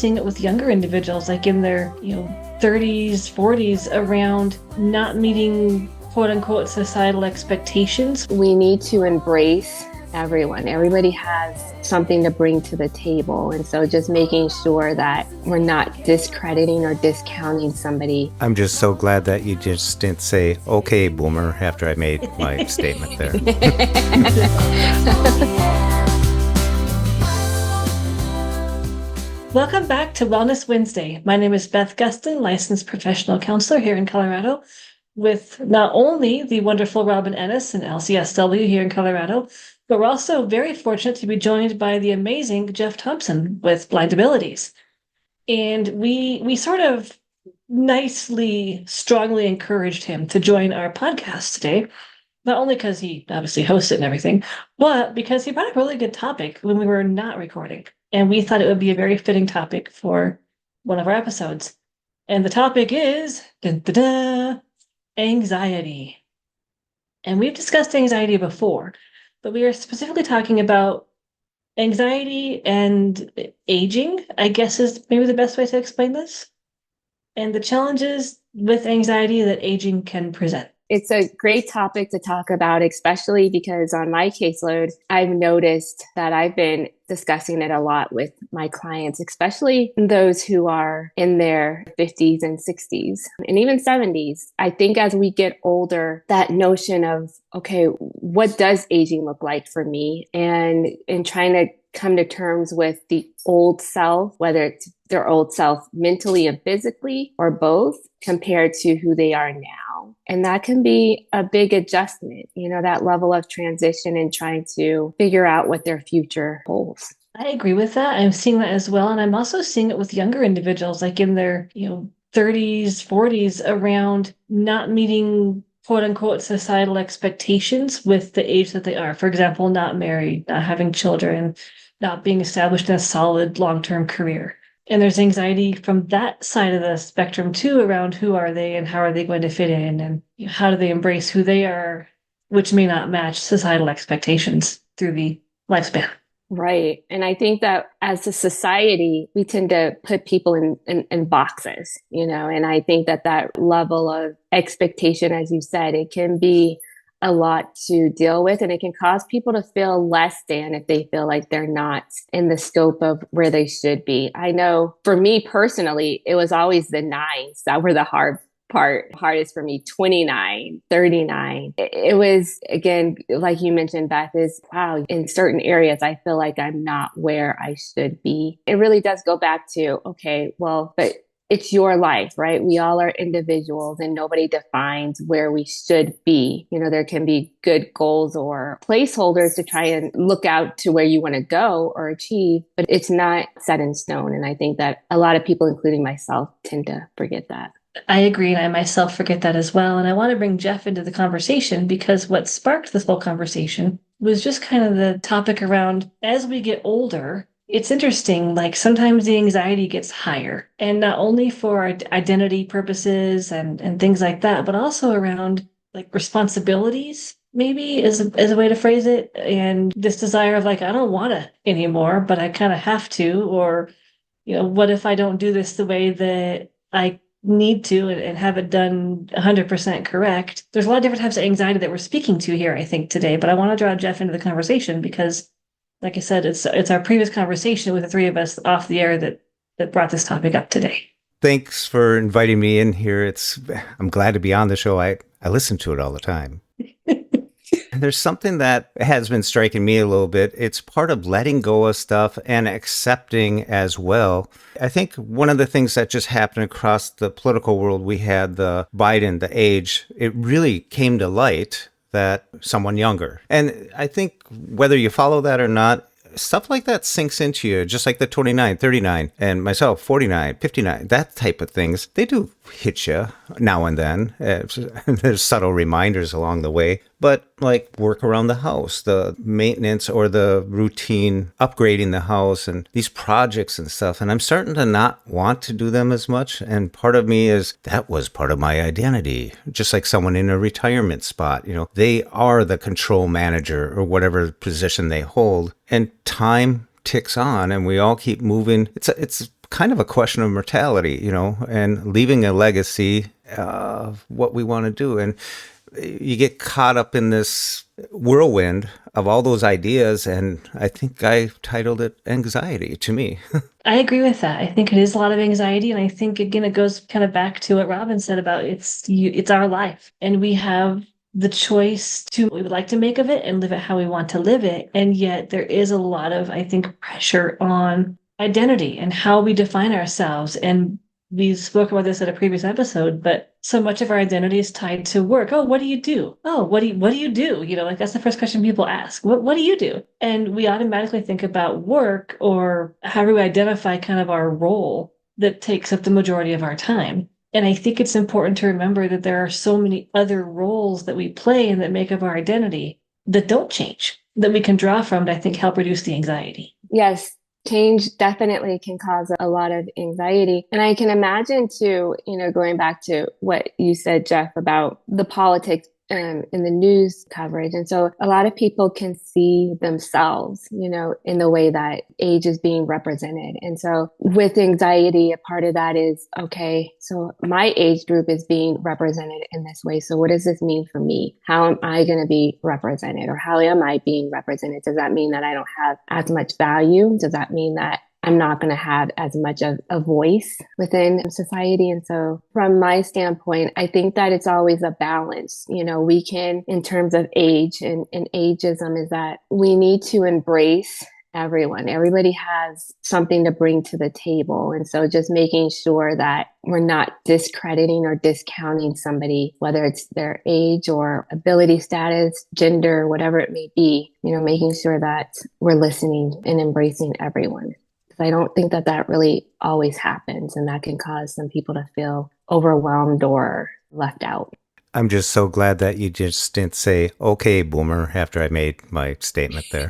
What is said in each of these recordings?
seeing it with younger individuals, like in their, 30s, 40s, around not meeting quote unquote societal expectations. We need to embrace everyone. Everybody has something to bring to the table. And so just making sure that we're not discrediting or discounting somebody. I'm just so glad that you just didn't say, okay, boomer, after I made my statement there. Welcome back to Wellness Wednesday. My name is Beth Gustin, licensed professional counselor here in Colorado, with not only the wonderful Robin Ennis and LCSW here in Colorado, but we're also very fortunate to be joined by the amazing Jeff Thompson with blind abilities. And we sort of nicely, strongly encouraged him to join our podcast today, not only because he obviously hosts it and everything, but because he brought up a really good topic when we were not recording. And we thought it would be a very fitting topic for one of our episodes. And the topic is anxiety. And we've discussed anxiety before, but we are specifically talking about anxiety and aging, I guess is maybe the best way to explain this, and the challenges with anxiety that aging can present. It's a great topic to talk about, especially because on my caseload, I've noticed that I've been discussing it a lot with my clients, especially those who are in their 50s and 60s and even 70s. I think as we get older, that notion of, okay, what does aging look like for me? And in trying to come to terms with the old self, whether it's their old self mentally and physically or both, compared to who they are now. And that can be a big adjustment, that level of transition and trying to figure out what their future holds. I agree with that. I'm seeing that as well. And I'm also seeing it with younger individuals, like in their, 30s, 40s, around not meeting quote unquote societal expectations with the age that they are. For example, not married, not having children, not being established in a solid long-term career. And there's anxiety from that side of the spectrum too, around who are they and how are they going to fit in, and how do they embrace who they are, which may not match societal expectations through the lifespan. Right. And I think that as a society, we tend to put people in boxes, and I think that level of expectation, as you said, it can be a lot to deal with, and it can cause people to feel less than if they feel like they're not in the scope of where they should be. I know for me personally, it was always the nines that were the hardest for me. 29, 39. It was, again, like you mentioned, Beth, is wow, in certain areas, I feel like I'm not where I should be. It really does go back to, okay, well, but it's your life, right? We all are individuals and nobody defines where we should be. There can be good goals or placeholders to try and look out to where you want to go or achieve, but it's not set in stone. And I think that a lot of people, including myself, tend to forget that. I agree. And I myself forget that as well. And I want to bring Jeff into the conversation because what sparked this whole conversation was just kind of the topic around, as we get older, it's interesting, like sometimes the anxiety gets higher, and not only for identity purposes and things like that, but also around like responsibilities, maybe is a way to phrase it. And this desire of like, I don't want to anymore, but I kind of have to, or, what if I don't do this the way that I need to and have it done 100% correct? There's a lot of different types of anxiety that we're speaking to here, I think, today, but I want to draw Jeff into the conversation because, like I said, it's our previous conversation with the three of us off the air that brought this topic up today. Thanks for inviting me in here. I'm glad to be on the show. I listen to it all the time. There's something that has been striking me a little bit. It's part of letting go of stuff and accepting as well. I think one of the things that just happened across the political world, we had the Biden, the age, it really came to light that someone younger. And I think whether you follow that or not, stuff like that sinks into you, just like the 29, 39, and myself, 49, 59, that type of things. They do hit you now and then. There's subtle reminders along the way. But like work around the house, the maintenance or the routine, upgrading the house and these projects and stuff. And I'm starting to not want to do them as much. And part of me is that was part of my identity. Just like someone in a retirement spot, they are the control manager or whatever position they hold. And time ticks on and we all keep moving. It's kind of a question of mortality, and leaving a legacy of what we want to do. And you get caught up in this whirlwind of all those ideas. And I think I titled it Anxiety to me. I agree with that. I think it is a lot of anxiety. And I think, again, it goes kind of back to what Robin said about it's our life. And we have the choice to what we would like to make of it and live it how we want to live it. And yet there is a lot of, I think, pressure on identity and how we define ourselves. And we spoke about this at a previous episode, but so much of our identity is tied to work. Oh, what do you do? Oh, what do you do? Like that's the first question people ask. What do you do? And we automatically think about work, or how do we identify kind of our role that takes up the majority of our time. And I think it's important to remember that there are so many other roles that we play and that make up our identity that don't change, that we can draw from to, I think, help reduce the anxiety. Yes. Change definitely can cause a lot of anxiety. And I can imagine too, going back to what you said, Jeff, about the politics in the news coverage. And so a lot of people can see themselves, in the way that age is being represented. And so with anxiety, a part of that is, okay, so my age group is being represented in this way. So what does this mean for me? How am I going to be represented, or how am I being represented? Does that mean that I don't have as much value? Does that mean that I'm not going to have as much of a voice within society? And so from my standpoint, I think that it's always a balance. We can, in terms of age and ageism, is that we need to embrace everyone. Everybody has something to bring to the table. And so just making sure that we're not discrediting or discounting somebody, whether it's their age or ability status, gender, whatever it may be, making sure that we're listening and embracing everyone. I don't think that really always happens, and that can cause some people to feel overwhelmed or left out. I'm just so glad that you just didn't say, okay, boomer, after I made my statement there.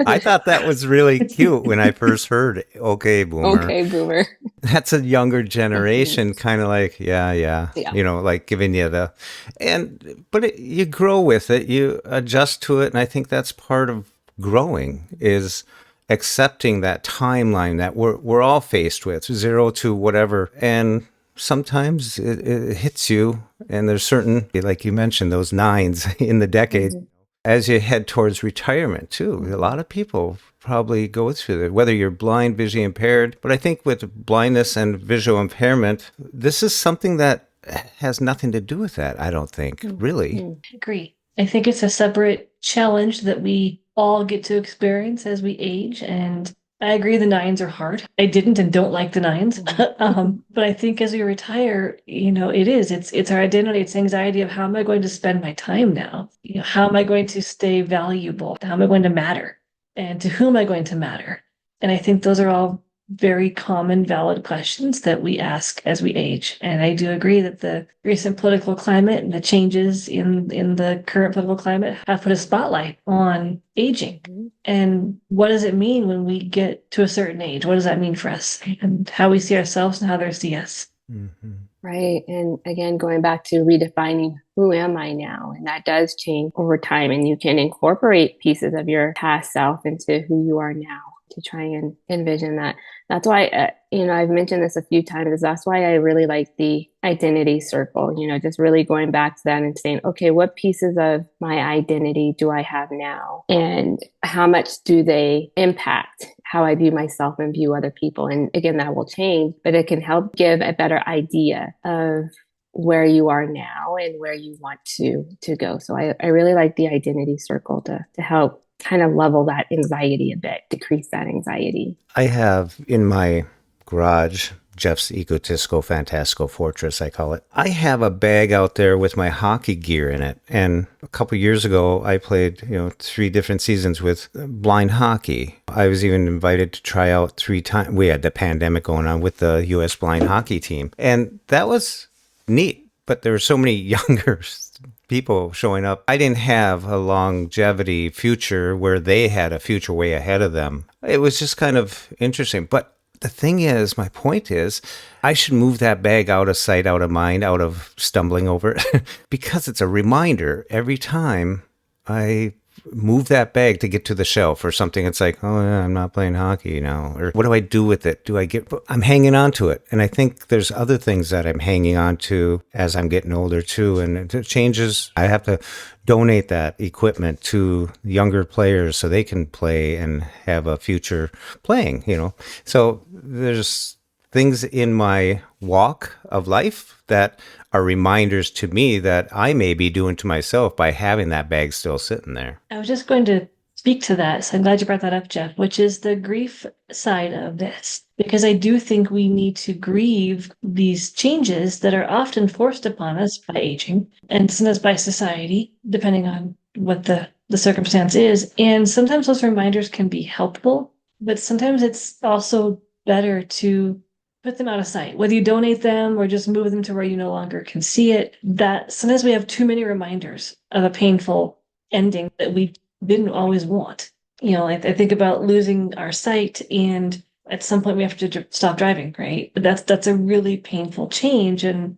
I thought that was really cute when I first heard, okay, boomer. Okay, boomer. That's a younger generation, kind of like, yeah. Like giving you but you grow with it, you adjust to it. And I think that's part of growing, is accepting that timeline that we're all faced with, 0 to whatever. And sometimes it hits you, and there's certain, like you mentioned, those nines in the decade. Mm-hmm. As you head towards retirement too, a lot of people probably go through that, whether you're blind, visually impaired. But I think with blindness and visual impairment, this is something that has nothing to do with that, I don't think, really. I agree. I think it's a separate challenge that we all get to experience as we age. And I agree the nines are hard. I didn't and don't like the nines. But I think as we retire, it's our identity, it's anxiety of how am I going to spend my time now? How am I going to stay valuable? How am I going to matter? And to whom am I going to matter? And I think those are all very common, valid questions that we ask as we age. And I do agree that the recent political climate and the changes in the current political climate have put a spotlight on aging. Mm-hmm. And what does it mean when we get to a certain age? What does that mean for us, and how we see ourselves and how others see us? Mm-hmm. Right. And again, going back to redefining who am I now? And that does change over time. And you can incorporate pieces of your past self into who you are now to try and envision that. That's why, I've mentioned this a few times. That's why I really like the identity circle, just really going back to that and saying, okay, what pieces of my identity do I have now? And how much do they impact how I view myself and view other people? And again, that will change, but it can help give a better idea of where you are now and where you want to go. So I really like the identity circle to help kind of level that anxiety a bit, decrease that anxiety. I have in my garage, Jeff's Egotistical Fantastical Fortress, I call it. I have a bag out there with my hockey gear in it. And a couple years ago, I played, 3 different seasons with blind hockey. I was even invited to try out 3 times. We had the pandemic going on with the U.S. blind hockey team. And that was neat. But there were so many younger people showing up. I didn't have a longevity future where they had a future way ahead of them. It was just kind of interesting. But the thing is, my point is, I should move that bag out of sight, out of mind, out of stumbling over it, because it's a reminder every time I move that bag to get to the shelf or something. It's like, oh yeah, I'm not playing hockey now. Or what do I do with it? I'm hanging on to it. And I think there's other things that I'm hanging on to as I'm getting older too. And it changes. I have to donate that equipment to younger players so they can play and have a future playing, So there's things in my walk of life that are reminders to me that I may be doing to myself by having that bag still sitting there. I was just going to speak to that. So I'm glad you brought that up, Jeff, which is the grief side of this. Because I do think we need to grieve these changes that are often forced upon us by aging and sometimes by society, depending on what the circumstance is. And sometimes those reminders can be helpful, but sometimes it's also better to put them out of sight, whether you donate them or just move them to where you no longer can see it. That sometimes we have too many reminders of a painful ending that we didn't always want. I think about losing our sight, and at some point we have to stop driving, right? But that's a really painful change. And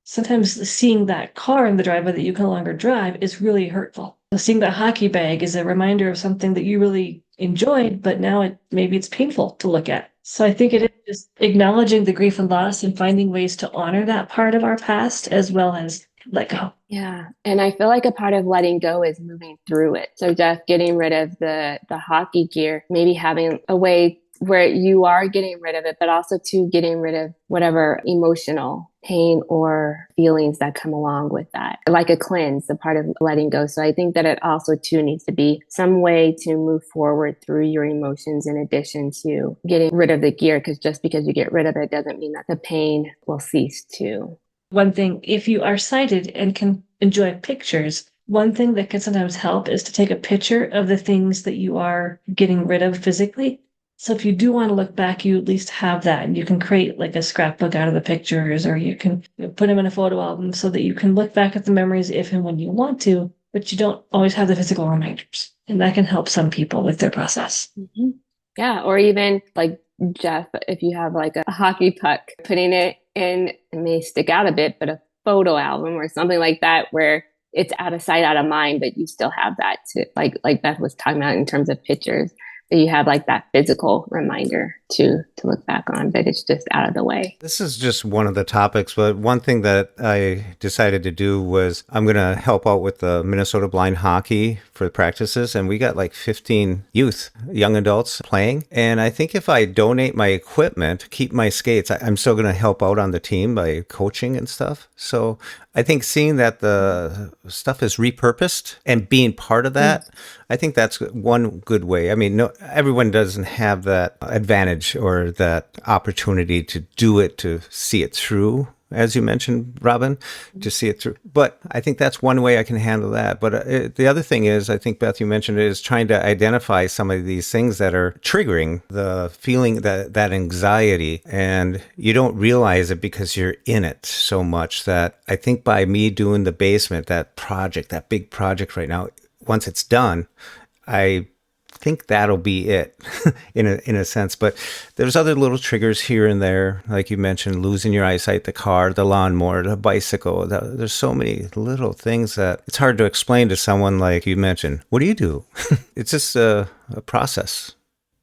sometimes seeing that car in the driveway that you can no longer drive is really hurtful. So seeing that hockey bag is a reminder of something that you really enjoyed, but now maybe it's painful to look at. So I think it is just acknowledging the grief and loss and finding ways to honor that part of our past as well as let go. Yeah. And I feel like a part of letting go is moving through it. So Jeff, getting rid of the hockey gear, maybe having a way where you are getting rid of it, but also to getting rid of whatever emotional pain or feelings that come along with that, like a cleanse, the part of letting go. So I think that it also too needs to be some way to move forward through your emotions in addition to getting rid of the gear, because just because you get rid of it doesn't mean that the pain will cease too. One thing, if you are sighted and can enjoy pictures, one thing that can sometimes help is to take a picture of the things that you are getting rid of physically. So if you do want to look back, you at least have that, and you can create like a scrapbook out of the pictures, or you can put them in a photo album so that you can look back at the memories if and when you want to, but you don't always have the physical reminders. And that can help some people with their process. Mm-hmm. Yeah. Or even like Jeff, if you have like a hockey puck, putting it in, it may stick out a bit, but a photo album or something like that where it's out of sight, out of mind, but you still have that to like Beth was talking about in terms of pictures. That you have like that physical reminder to look back on, but it's just out of the way. This is just one of the topics, but one thing that I decided to do was I'm going to help out with the Minnesota Blind Hockey for the practices, and we got like 15 youth, young adults playing. And I think if I donate my equipment, keep my skates, I'm still going to help out on the team by coaching and stuff. So I think seeing that the stuff is repurposed and being part of that, I think that's one good way. I mean, no, everyone doesn't have that advantage or that opportunity to do it, to see it through, as you mentioned, Robin, to see it through. But I think that's one way I can handle that. But the other thing is, I think, Beth, you mentioned it, is trying to identify some of these things that are triggering the feeling, that anxiety. And you don't realize it because you're in it so much that I think by me doing the basement, that project, that big project right now, once it's done, I think that'll be it in a sense. But there's other little triggers here and there, like you mentioned, losing your eyesight, the car, the lawnmower, the bicycle. There's so many little things that it's hard to explain to someone like you mentioned. What do you do? It's just a process.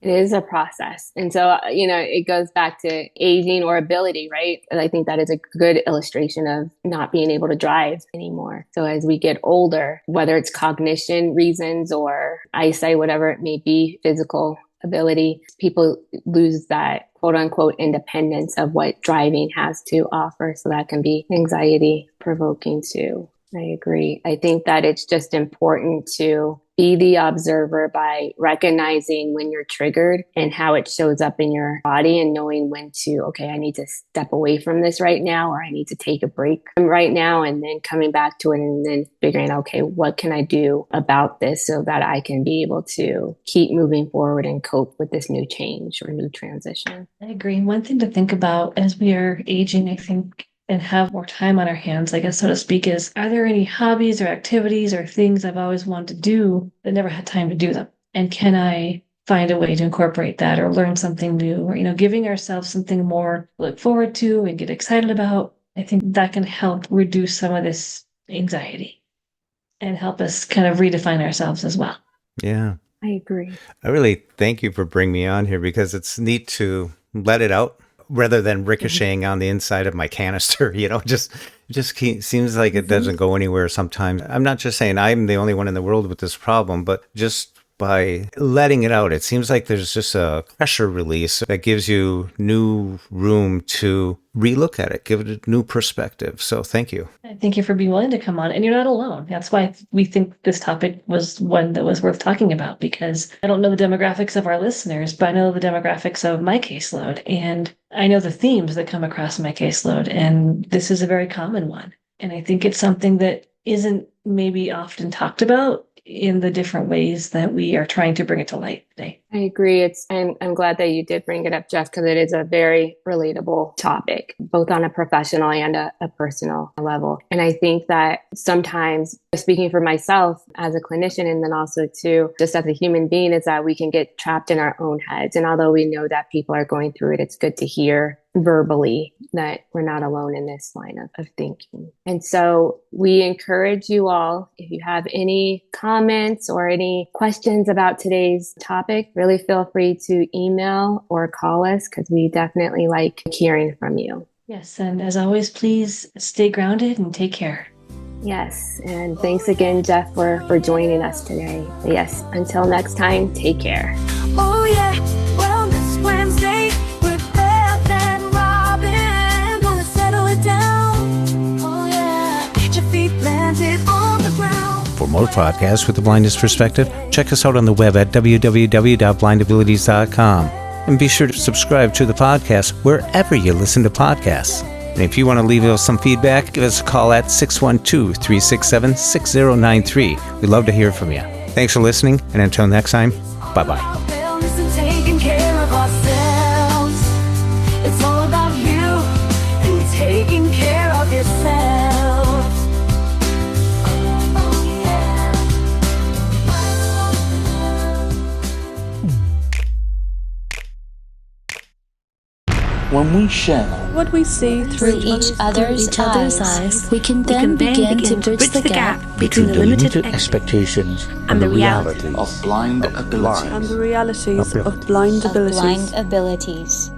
It is a process. And so, it goes back to aging or ability, right? And I think that is a good illustration of not being able to drive anymore. So as we get older, whether it's cognition reasons or eyesight, whatever it may be, physical ability, people lose that quote unquote independence of what driving has to offer. So that can be anxiety provoking too. I agree. I think that it's just important to be the observer by recognizing when you're triggered and how it shows up in your body, and knowing when to, okay, I need to step away from this right now, or I need to take a break right now, and then coming back to it and then figuring, okay, what can I do about this so that I can be able to keep moving forward and cope with this new change or new transition. I agree. One thing to think about as we are aging, I think, and have more time on our hands, I guess, so to speak, is, are there any hobbies or activities or things I've always wanted to do but never had time to do them? And can I find a way to incorporate that or learn something new, or, giving ourselves something more to look forward to and get excited about? I think that can help reduce some of this anxiety. and help us kind of redefine ourselves as well. Yeah. I agree. I really thank you for bringing me on here because it's neat to let it out rather than ricocheting on the inside of my canister, just seems like it doesn't go anywhere sometimes. I'm not just saying I'm the only one in the world with this problem, but just by letting it out, it seems like there's just a pressure release that gives you new room to relook at it, give it a new perspective. So thank you. Thank you for being willing to come on. And you're not alone. That's why we think this topic was one that was worth talking about, because I don't know the demographics of our listeners, but I know the demographics of my caseload. And I know the themes that come across my caseload. And this is a very common one. And I think it's something that isn't maybe often talked about in the different ways that we are trying to bring it to light today. I agree. I'm glad that you did bring it up, Jeff, because it is a very relatable topic, both on a professional and a personal level. And I think that sometimes, speaking for myself as a clinician, and then also too, just as a human being, is that we can get trapped in our own heads. And although we know that people are going through it, it's good to hear verbally that we're not alone in this line of thinking. And so we encourage you all, if you have any comments or any questions about today's topic, really feel free to email or call us, because we definitely like hearing from you. Yes. And as always, please stay grounded and take care. Yes. And thanks again, Jeff, for joining us today. Yes. Until next time, take care. Oh yeah, Wellness Wednesday with Beth and Robin. Gonna settle it down. Oh yeah, get your feet planted on the ground. For more podcasts with the blindness perspective, check us out on the web at www.blindabilities.com. And be sure to subscribe to the podcast wherever you listen to podcasts. And if you want to leave us some feedback, give us a call at 612-367-6093. We'd love to hear from you. Thanks for listening, and until next time, bye-bye. Wellness and taking care of ourselves. It's all about you and taking care of yourself. Oh yeah. When we share what we see through each other's eyes, we can then begin to bridge the gap between the limited expectations and the realities of blind abilities.